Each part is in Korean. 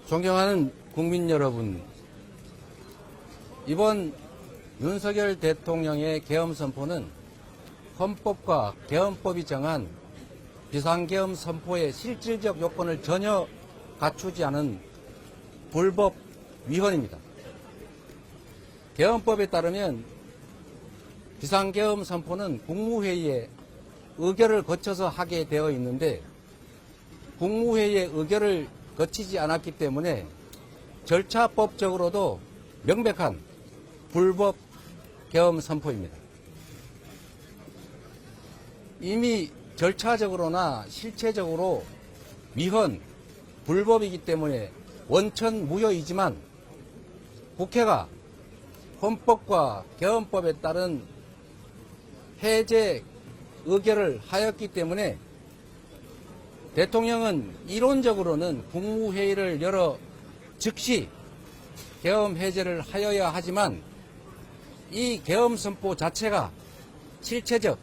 존경하는 국민 여러분, 이번 윤석열 대통령의 계엄 선포는 헌법과 계엄법이 정한 비상계엄 선포의 실질적 요건을 전혀 갖추지 않은 불법 위헌입니다. 계엄법에 따르면 비상계엄 선포는 국무회의에 의결을 거쳐서 하게 되어 있는데 국무회의의 의결을 거치지 않았기 때문에 절차법적으로도 명백한 불법 계엄 선포입니다. 이미 절차적으로나 실체적으로 위헌, 불법이기 때문에 원천 무효이지만 국회가 헌법과 계엄법에 따른 해제 의결을 하였기 때문에 대통령은 이론적으로는 국무회의를 열어 즉시 계엄 해제를 하여야 하지만 이 계엄 선포 자체가 실체적,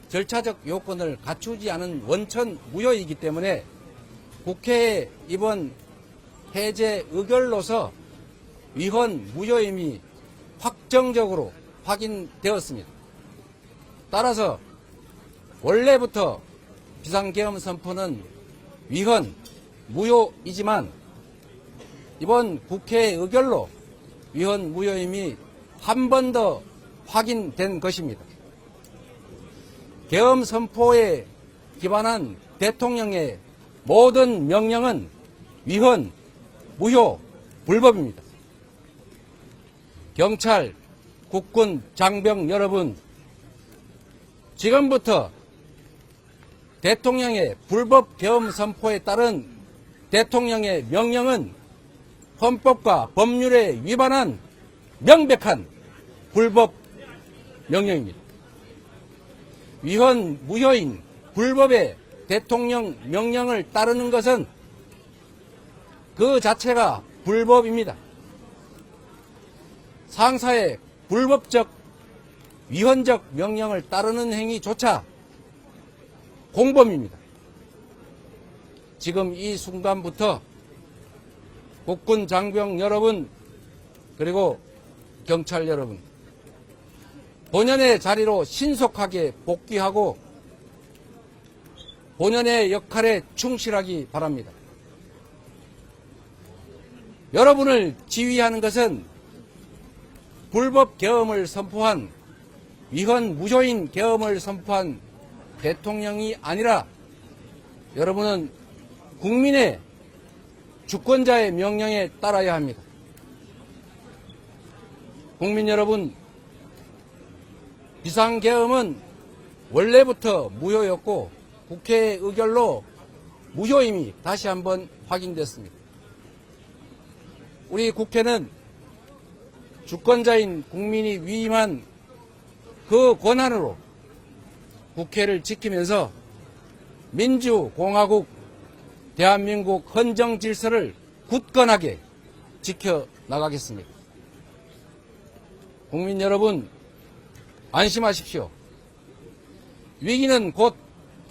절차적 요건을 갖추지 않은 원천 무효이기 때문에 국회의 이번 해제 의결로서 위헌 무효임이 확정적으로 확인되었습니다. 따라서 원래부터 비상계엄 선포는 위헌, 무효이지만 이번 국회 의결로 위헌, 무효임이 한 번 더 확인된 것입니다. 계엄 선포에 기반한 대통령의 모든 명령은 위헌, 무효, 불법입니다. 경찰, 국군, 장병 여러분, 지금부터 대통령의 불법 계엄 선포에 따른 대통령의 명령은 헌법과 법률에 위반한 명백한 불법 명령입니다. 위헌, 무효인 불법의 대통령 명령을 따르는 것은 그 자체가 불법입니다. 상사의 불법적, 위헌적 명령을 따르는 행위조차 공범입니다. 지금 이 순간부터 국군 장병 여러분 그리고 경찰 여러분 본연의 자리로 신속하게 복귀하고 본연의 역할에 충실하기 바랍니다. 여러분을 지휘하는 것은 불법 계엄을 선포한 위헌 무효인 계엄을 선포한 대통령이 아니라 여러분은 국민의 주권자의 명령에 따라야 합니다. 국민 여러분, 비상계엄은 원래부터 무효였고 국회의 의결로 무효임이 다시 한번 확인됐습니다. 우리 국회는 주권자인 국민이 위임한 그 권한으로 국회를 지키면서 민주공화국 대한민국 헌정 질서를 굳건하게 지켜나가겠습니다. 국민 여러분, 안심하십시오. 위기는 곧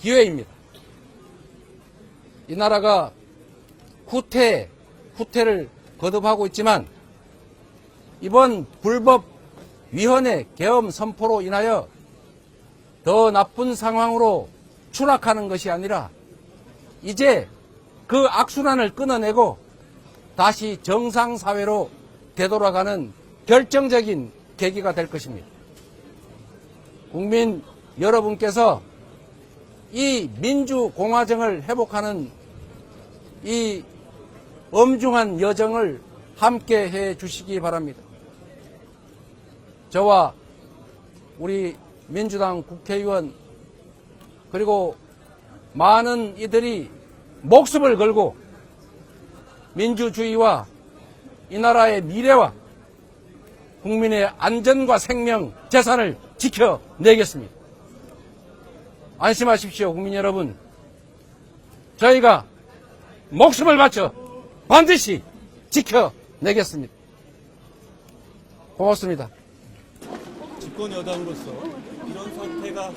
기회입니다. 이 나라가 후퇴를 거듭하고 있지만 이번 불법 위헌의 계엄 선포로 인하여 더 나쁜 상황으로 추락하는 것이 아니라 이제 그 악순환을 끊어내고 다시 정상사회로 되돌아가는 결정적인 계기가 될 것입니다. 국민 여러분께서 이 민주공화정을 회복하는 이 엄중한 여정을 함께 해 주시기 바랍니다. 저와 우리 민주당 국회의원 그리고 많은 이들이 목숨을 걸고 민주주의와 이 나라의 미래와 국민의 안전과 생명, 재산을 지켜내겠습니다. 안심하십시오, 국민 여러분. 저희가 목숨을 바쳐 반드시 지켜내겠습니다. 고맙습니다. 집권 여당으로서 이런 사태가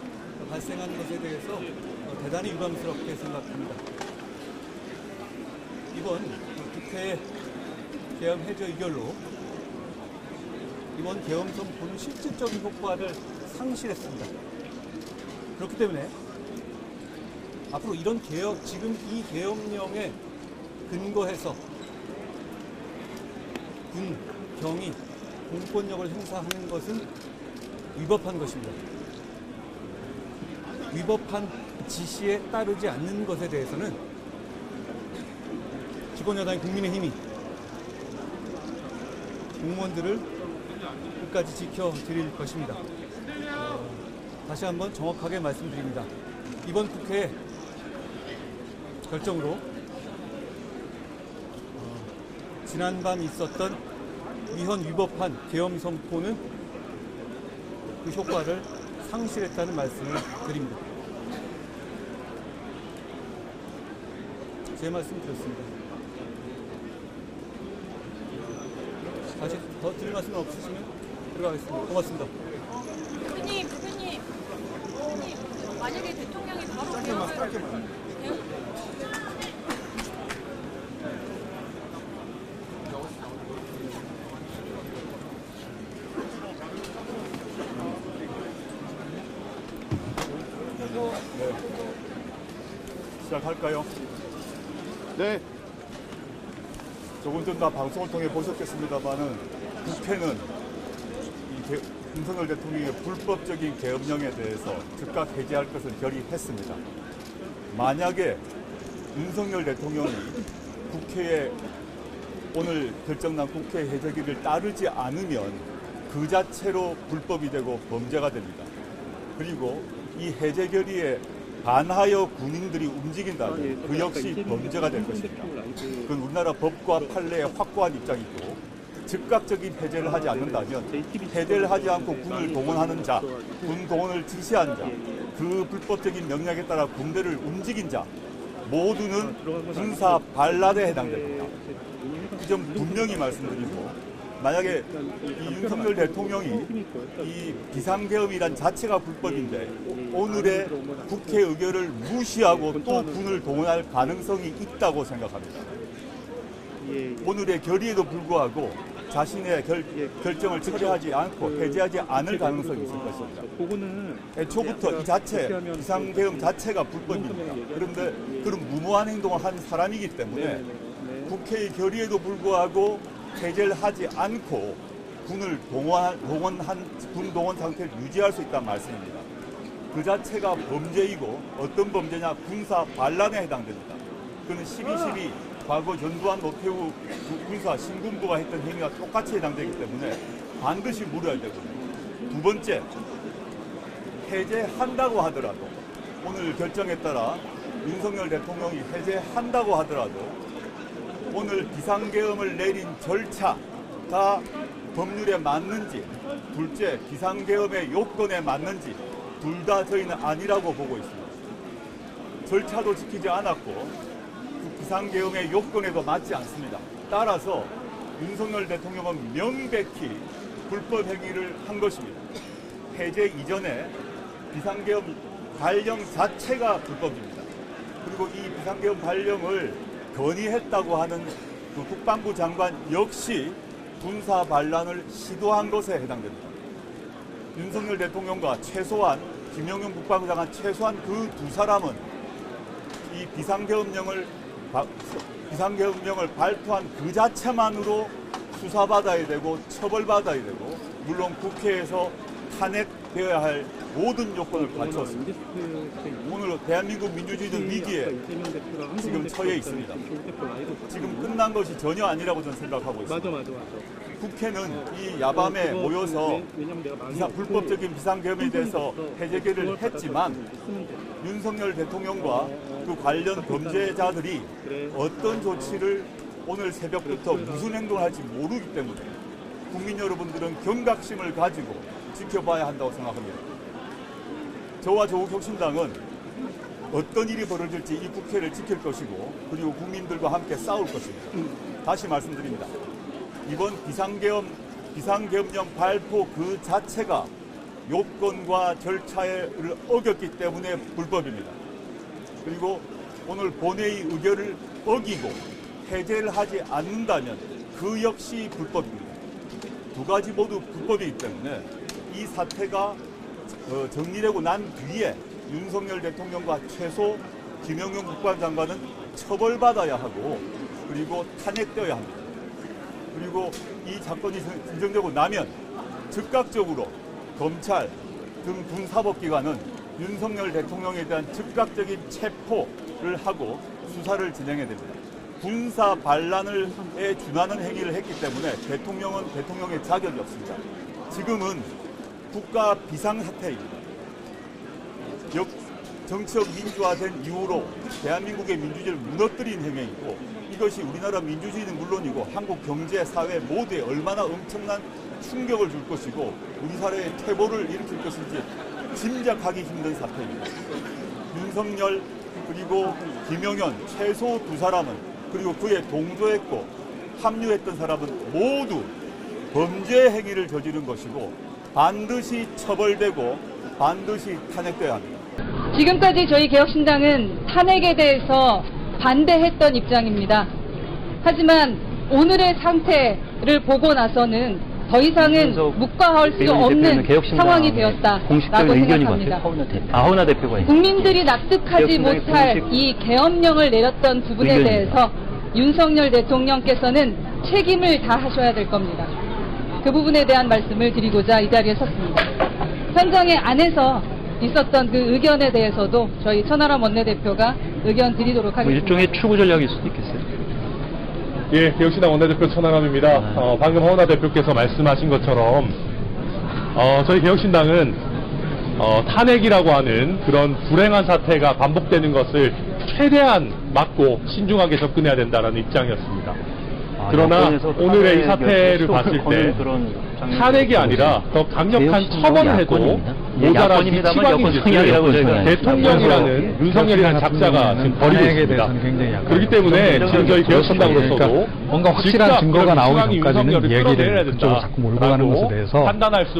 발생한 것에 대해서 대단히 유감스럽게 생각합니다. 이번 국회 계엄 해제 의결로 이번 계엄 선포는 실질적인 효과를 상실했습니다. 그렇기 때문에 앞으로 이런 개혁, 지금 이 계엄령에 근거해서 군, 경이 공권력을 행사하는 것은 위법한 것입니다. 위법한 지시에 따르지 않는 것에 대해서는 집권여당인 국민의힘이 공무원들을 끝까지 지켜드릴 것입니다. 다시 한번 정확하게 말씀드립니다. 이번 국회 결정으로 지난밤 있었던 위헌 위법한 계엄 선포는 그 효과를 상실했다는 말씀을 드립니다. 제 말씀 드렸습니다. 다시 더 드릴 말씀 없으시면 들어가겠습니다. 고맙습니다. 대표님, 만약에 대통령이 바로 계엄을 시작할까요? 네, 조금 전 다 방송을 통해 보셨겠습니다만은 국회는 윤석열 대통령의 불법적인 계엄령에 대해서 즉각 해제할 것을 결의했습니다. 만약에 윤석열 대통령이 국회에 오늘 결정난 국회 해제기를 따르지 않으면 그 자체로 불법이 되고 범죄가 됩니다. 그리고 이 해제 결의에 반하여 군인들이 움직인다면 그 역시 범죄가 될 것입니다. 그건 우리나라 법과 판례의 확고한 입장이고 즉각적인 해제를 하지 않는다면 해제를 하지 않고 군을 동원하는 자, 군 동원을 지시한 자, 그 불법적인 명령에 따라 군대를 움직인 자 모두는 군사 반란에 해당됩니다. 이 점 분명히 말씀드리고 만약에 이 윤석열 대통령이 이 비상계엄이란 자체가 불법인데 오늘의 국회 의결을 무시하고 또 군을 동원할 가능성이 있다고 생각합니다. 오늘의 결의에도 불구하고 자신의 결정을 처리하지 않고 해제하지 않을 가능성이 있을 것입니다. 애초부터 이 자체, 비상계엄 자체가 불법입니다. 그런데 그런 무모한 행동을 한 사람이기 때문에 국회의 결의에도 불구하고 해제를 하지 않고 군을 군 동원 상태를 유지할 수 있다는 말씀입니다. 그 자체가 범죄이고 어떤 범죄냐 군사 반란에 해당됩니다. 그는 12.12 과거 전두환 노태우 군사 신군부가 했던 행위와 똑같이 해당되기 때문에 반드시 물어야 되거든요. 두 번째, 해제한다고 하더라도 오늘 결정에 따라 윤석열 대통령이 해제한다고 하더라도 오늘 비상계엄을 내린 절차가 법률에 맞는지, 둘째 비상계엄의 요건에 맞는지 둘 다 저희는 아니라고 보고 있습니다. 절차도 지키지 않았고 그 비상계엄의 요건에도 맞지 않습니다. 따라서 윤석열 대통령은 명백히 불법 행위를 한 것입니다. 해제 이전에 비상계엄 발령 자체가 불법입니다. 그리고 이 비상계엄 발령을 건의했다고 하는 그 국방부 장관 역시 군사 반란을 시도한 것에 해당됩니다. 윤석열 대통령과 최소한 김영현 국방부 장관 최소한 그 두 사람은 이 비상계엄령을 발표한 그 자체만으로 수사받아야 되고 처벌받아야 되고 물론 국회에서 탄핵되어야 할 모든 요건을 갖췄습니다. 오늘 대한민국 민주주의는 위기에 지금 처해 있습니다. 지금 끝난 것이 전혀 아니라고 저는 생각하고 있습니다. 맞아. 국회는 이 야밤에 모여서 불법적인 비상계엄에 대해서 해제결을 했지만 윤석열 대통령과 그 관련 범죄자들이 어떤 조치를 오늘 새벽부터 무슨 행동을 할지 모르기 때문에 국민 여러분들은 경각심을 가지고 지켜봐야 한다고 생각합니다. 저와 조국혁신당은 어떤 일이 벌어질지 이 국회를 지킬 것이고 그리고 국민들과 함께 싸울 것입니다. 다시 말씀드립니다. 이번 비상계엄령 발표 그 자체가 요건과 절차를 어겼기 때문에 불법입니다. 그리고 오늘 본회의 의결을 어기고 해제를 하지 않는다면 그 역시 불법입니다. 두 가지 모두 불법이기 때문에 이 사태가 정리되고 난 뒤에 윤석열 대통령과 최소 김영용 국방장관은 처벌받아야 하고 그리고 탄핵되어야 합니다. 그리고 이 사건이 진정되고 나면 즉각적으로 검찰 등 군사법기관은 윤석열 대통령에 대한 즉각적인 체포를 하고 수사를 진행해야 됩니다. 군사 반란에 준하는 행위를 했기 때문에 대통령은 대통령의 자격이 없습니다. 지금은 국가 비상사태입니다. 정치적 민주화된 이후로 대한민국의 민주주의를 무너뜨린 행위이고 이것이 우리나라 민주주의는 물론이고 한국 경제, 사회 모두에 얼마나 엄청난 충격을 줄 것이고 우리 사회의 퇴보를 일으킬 것인지 짐작하기 힘든 사태입니다. 윤석열 그리고 김용현 최소 두 사람은 그리고 그에 동조했고 합류했던 사람은 모두 범죄 행위를 저지른 것이고 반드시 처벌되고 반드시 탄핵돼야 합니다. 지금까지 저희 개혁신당은 탄핵에 대해서 반대했던 입장입니다. 하지만 오늘의 상태를 보고 나서는 더 이상은 묵과할 수 없는 상황이 되었다라고 생각합니다. 하은아 대표가 국민들이 납득하지 못할 이 계엄령을 내렸던 부분에 대해서 윤석열 대통령께서는 책임을 다하셔야 될 겁니다. 그 부분에 대한 말씀을 드리고자 이 자리에 섰습니다. 현장에 안에서 있었던 그 의견에 대해서도 저희 천하람 원내대표가 의견 드리도록 하겠습니다. 일종의 추구 전략일 수도 있겠어요. 예, 개혁신당 원내대표 천하람입니다. 방금 허은하 대표께서 말씀하신 것처럼 저희 개혁신당은 탄핵이라고 하는 그런 불행한 사태가 반복되는 것을 최대한 막고 신중하게 접근해야 된다는 입장이었습니다. 그러나 오늘의 이 사태를 봤을 때 탄핵이 아니라 더 강력한 처벌을 해도 모자란 이 치광인 짓을 대통령이라는 윤석열이라는 작자가 지금 벌이고 있습니다. 그렇기 때문에 지금 저희 개혁신당으로서도 뭔가 확실한 증거가 나오기 전까지는 얘기를 그쪽으로 자꾸 몰고 가는 것에 대해서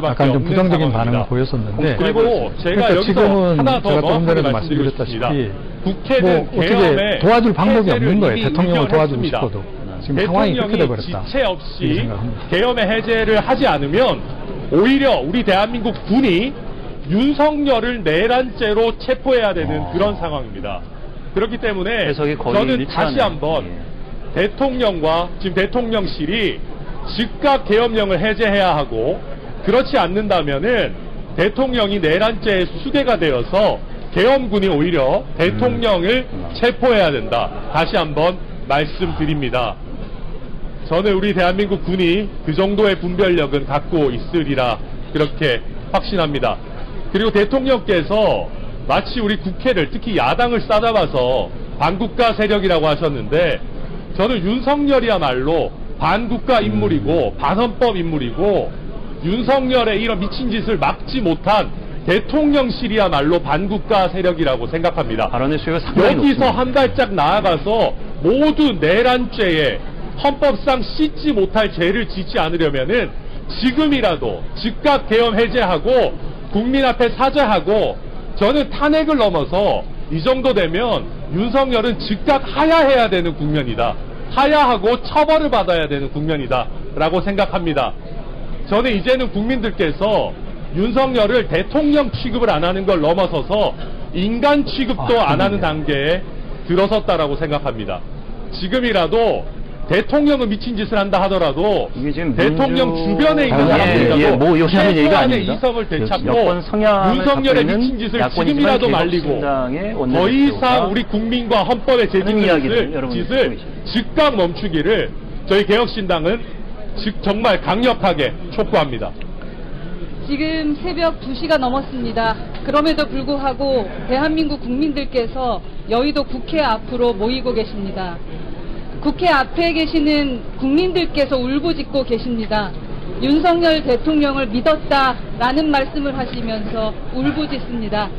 약간 좀 부정적인 반응을 보였었는데 그리고 제가 그러니까 여기서 지금은 하나 더 제가 조금 전에도 정확하게 말씀드렸다시피 국회는 뭐 어떻게 도와줄 방법이 없는 거예요. 대통령을 도와주고 싶어도. 지금 상황이 그렇게 대통령이 돼버렸다. 지체 없이 계엄의 해제를 하지 않으면 오히려 우리 대한민국 군이 윤석열을 내란죄로 체포해야 되는 그런 상황입니다. 그렇기 때문에 저는 다시 한번 대통령과 지금 대통령실이 즉각 계엄령을 해제해야 하고 그렇지 않는다면은 대통령이 내란죄의 수괴가 되어서 계엄군이 오히려 대통령을 체포해야 된다. 다시 한번 말씀드립니다. 저는 우리 대한민국 군이 그 정도의 분별력은 갖고 있으리라 그렇게 확신합니다. 그리고 대통령께서 마치 우리 국회를 특히 야당을 싸잡아서 반국가 세력이라고 하셨는데 저는 윤석열이야말로 반국가 인물이고 반헌법 인물이고 윤석열의 이런 미친 짓을 막지 못한 대통령실이야말로 반국가 세력이라고 생각합니다. 여기서 한 발짝 나아가서 모두 내란죄에 헌법상 씻지 못할 죄를 짓지 않으려면은 지금이라도 즉각 계엄 해제하고 국민 앞에 사죄하고 저는 탄핵을 넘어서 이 정도 되면 윤석열은 즉각 하야해야 되는 국면이다. 하야하고 처벌을 받아야 되는 국면이다. 라고 생각합니다. 저는 이제는 국민들께서 윤석열을 대통령 취급을 안 하는 걸 넘어서서 인간 취급도 안 하는 단계에 들어섰다라고 생각합니다. 지금이라도 대통령은 미친 짓을 한다 하더라도 대통령 주변에 있는 사람들이라도 최소한의 이성을 되찾고 윤석열의 미친 짓을 지금이라도 말리고 더 이상 우리 국민과 헌법에 제지는 짓을 즉각 멈추기를 저희 개혁신당은 정말 강력하게 촉구합니다. 지금 새벽 2시가 넘었습니다. 그럼에도 불구하고 대한민국 국민들께서 여의도 국회 앞으로 모이고 계십니다. 국회 앞에 계시는 국민들께서 울부짖고 계십니다. 윤석열 대통령을 믿었다라는 말씀을 하시면서 울부짖습니다.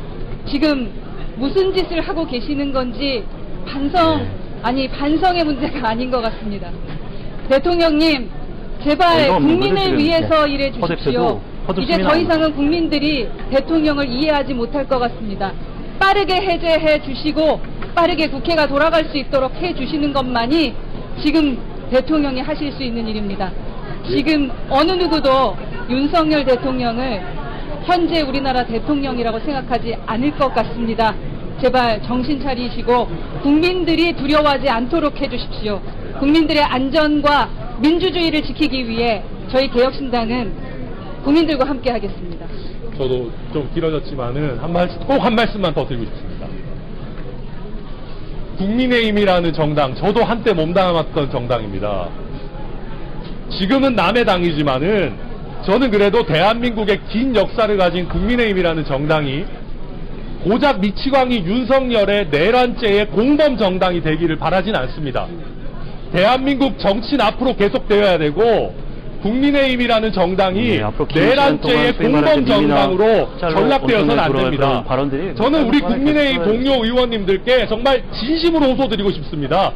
지금 무슨 짓을 하고 계시는 건지 반성의 문제가 아닌 것 같습니다. 대통령님, 제발 국민을 위해서 일해 주십시오. 이제 더 이상은 국민들이 대통령을 이해하지 못할 것 같습니다. 빠르게 해제해 주시고 빠르게 국회가 돌아갈 수 있도록 해 주시는 것만이 지금 대통령이 하실 수 있는 일입니다. 지금 어느 누구도 윤석열 대통령을 현재 우리나라 대통령이라고 생각하지 않을 것 같습니다. 제발 정신 차리시고 국민들이 두려워하지 않도록 해주십시오. 국민들의 안전과 민주주의를 지키기 위해 저희 개혁신당은 국민들과 함께 하겠습니다. 저도 좀 길어졌지만은 꼭 한 말씀만 더 드리고 싶습니다. 국민의힘이라는 정당, 저도 한때 몸담았던 정당입니다. 지금은 남의 당이지만은 저는 그래도 대한민국의 긴 역사를 가진 국민의힘이라는 정당이 고작 미치광이 윤석열의 내란죄의 공범 정당이 되기를 바라진 않습니다. 대한민국 정치는 앞으로 계속되어야 되고 국민의힘이라는 정당이 내란죄의 공범 정당으로 전락되어서는 안 됩니다. 저는 우리 국민의힘 동료 의원님들께 정말 진심으로 호소드리고 싶습니다.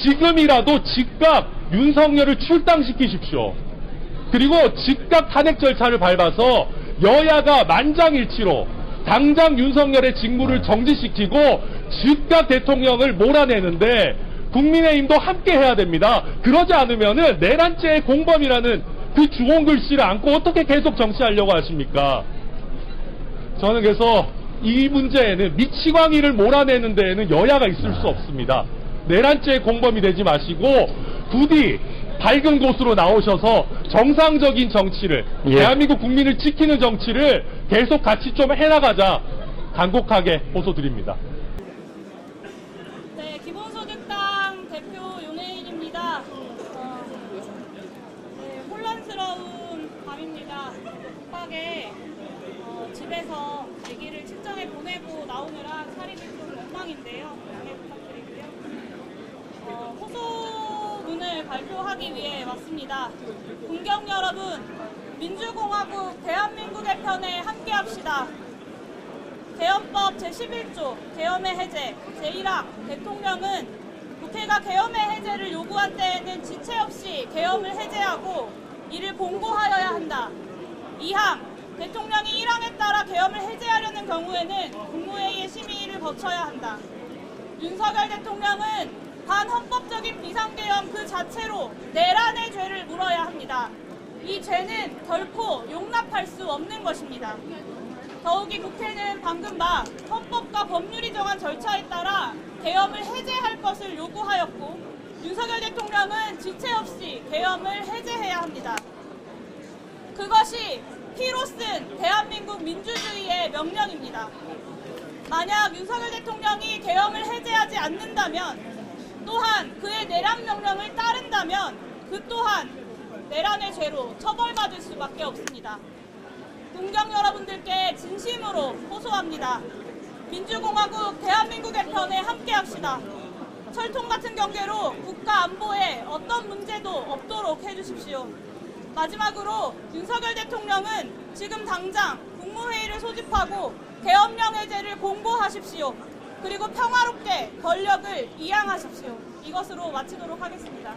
지금이라도 즉각 윤석열을 출당시키십시오. 그리고 즉각 탄핵 절차를 밟아서 여야가 만장일치로 당장 윤석열의 직무를 정지시키고 즉각 대통령을 몰아내는데 국민의힘도 함께 해야 됩니다. 그러지 않으면은 내란죄의 공범이라는 그 주홍 글씨를 안고 어떻게 계속 정치하려고 하십니까? 저는 그래서 이 문제에는 미치광이를 몰아내는 데에는 여야가 있을 수 없습니다. 내란죄의 공범이 되지 마시고 부디 밝은 곳으로 나오셔서 정상적인 정치를 대한민국 국민을 지키는 정치를 계속 같이 좀 해나가자 간곡하게 호소드립니다. 네, 기본소득당 대표 윤혜인입니다. 네, 혼란스러운 밤입니다. 급하게 집에서 아기를 친정에 보내고 나오느라 살림이 좀 엉망인데요. 양해 부탁드리고요. 호소문을 발표하기 위해 왔습니다. 국경 여러분, 민주공화국 대한민국의 편에 함께합시다. 개헌법 제11조 계엄의 해제 제1항 대통령은 국회가 계엄의 해제를 요구한 때에는 지체 없이 계엄을 해제하고 이를 공고하여야 한다. 2항 대통령이 1항에 따라 계엄을 해제하려는 경우에는 국무회의의 심의를 거쳐야 한다. 윤석열 대통령은 반헌법적인 비상계엄 그 자체로 내란의 죄를 물어야 합니다. 이 죄는 결코 용납할 수 없는 것입니다. 더욱이 국회는 방금 막 헌법과 법률이 정한 절차에 따라 계엄을 해제할 것을 요구하였고 윤석열 대통령은 지체 없이 계엄을 해제해야 합니다. 그것이 피로 쓴 대한민국 민주주의의 명령입니다. 만약 윤석열 대통령이 계엄을 해제하지 않는다면 또한 그의 내란 명령을 따른다면 그 또한 내란의 죄로 처벌받을 수밖에 없습니다. 국경 여러분들께 진심으로 호소합니다. 민주공화국 대한민국의 편에 함께합시다. 철통 같은 경계로 국가 안보에 어떤 문제도 없도록 해주십시오. 마지막으로 윤석열 대통령은 지금 당장 국무회의를 소집하고 계엄령 해제를 공고하십시오. 그리고 평화롭게 권력을 이양하십시오. 이것으로 마치도록 하겠습니다.